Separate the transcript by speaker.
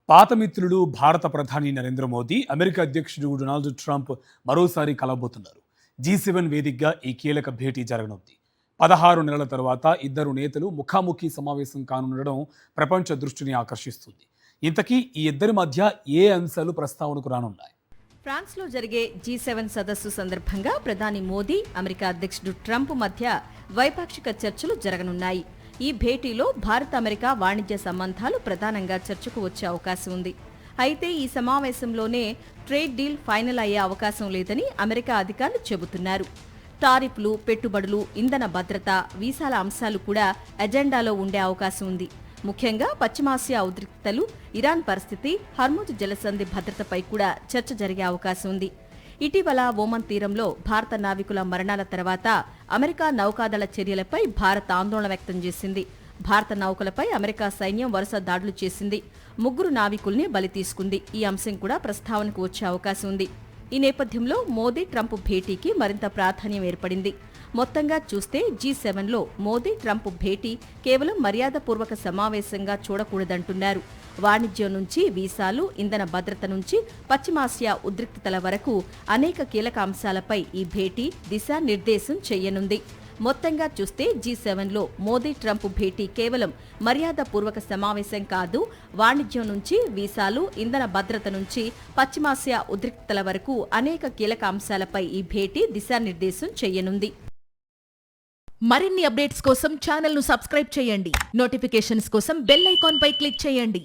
Speaker 1: పాత మిత్రులు భారత ప్రధాని నరేంద్ర మోదీ, అమెరికా అధ్యక్షుడు డొనాల్డ్ ట్రంప్ మరోసారి కలవబోతున్నారు. G7 వేదికగా ఈ కీలక భేటీ జరగనుంది. 16 నెలల తర్వాత ఇద్దరు నేతలు ముఖాముఖి సమావేశం కానుండడం ప్రపంచ దృష్టిని ఆకర్షిస్తుంది. ఇంతకీ ఈ ఇద్దరి మధ్య ఏ అంశాలు ప్రస్తావనకు రానున్నాయి?
Speaker 2: ఫ్రాన్స్లో జరిగే G7 సదస్సు సందర్భంగా ప్రధాని మోదీ, అమెరికా అధ్యక్షుడు ట్రంప్ మధ్య ద్వైపాక్షిక చర్చలు జరగనున్నాయి. ఈ భేటీలో భారత్ అమెరికా వాణిజ్య సంబంధాలు ప్రధానంగా చర్చకు వచ్చే అవకాశం ఉంది. అయితే ఈ సమావేశంలోనే ట్రేడ్ డీల్ ఫైనల్ అయ్యే అవకాశం లేదని అమెరికా అధికారులు చెబుతున్నారు. టారిఫ్లు, పెట్టుబడులు, ఇంధన భద్రత, వీసాల అంశాలు కూడా ఎజెండాలో ఉండే అవకాశం ఉంది. ముఖ్యంగా పశ్చిమాసియా ఉద్రిక్తతలు, ఇరాన్ పరిస్థితి, హర్ముజ్ జలసంధి భద్రతపై కూడా చర్చ జరిగే అవకాశం ఉంది. ఇటీవల ఓమన్ తీరంలో భారత నావికుల మరణాల తర్వాత అమెరికా నౌకాదళ చర్యలపై భారత్ ఆందోళన వ్యక్తం చేసింది. భారత నౌకలపై అమెరికా సైన్యం వరుస దాడులు చేసింది. 3 నావికుల్ని బలి తీసుకుంది. ఈ అంశం కూడా ప్రస్తావనకు వచ్చే అవకాశం ఉంది. ఈ నేపథ్యంలో మోదీ ట్రంప్ భేటీకి మరింత ప్రాధాన్యం ఏర్పడింది. మొత్తంగా చూస్తే G7లో మోదీ ట్రంప్ భేటీ కేవలం మర్యాదపూర్వక సమావేశంగా చూడకూడదంటున్నారు. వాణిజ్యం నుంచి వీసాలు, ఇంధన భద్రత నుంచి పశ్చిమాసియా ఉద్రిక్తతల వరకు అనేక కీలక అంశాలపై ఈ భేటీ దిశానిర్దేశం చేయనుంది. మొత్తంగా చూస్తే G7లో మోదీ ట్రంప్ భేటీ కేవలం మర్యాదపూర్వక సమావేశం కాదు, వాణిజ్యం నుంచి వీసాలు, ఇంధన భద్రత నుంచి పశ్చిమాసియా ఉద్రిక్తతల వరకు అనేక కీలక అంశాలపై ఈ భేటీ దిశానిర్దేశం చేయనుంది.
Speaker 3: మరిన్ని అప్డేట్స్ కోసం ఛానల్ ను సబ్స్క్రైబ్ చేయండి. నోటిఫికేషన్స్ కోసం బెల్ ఐకాన్ పై క్లిక్ చేయండి.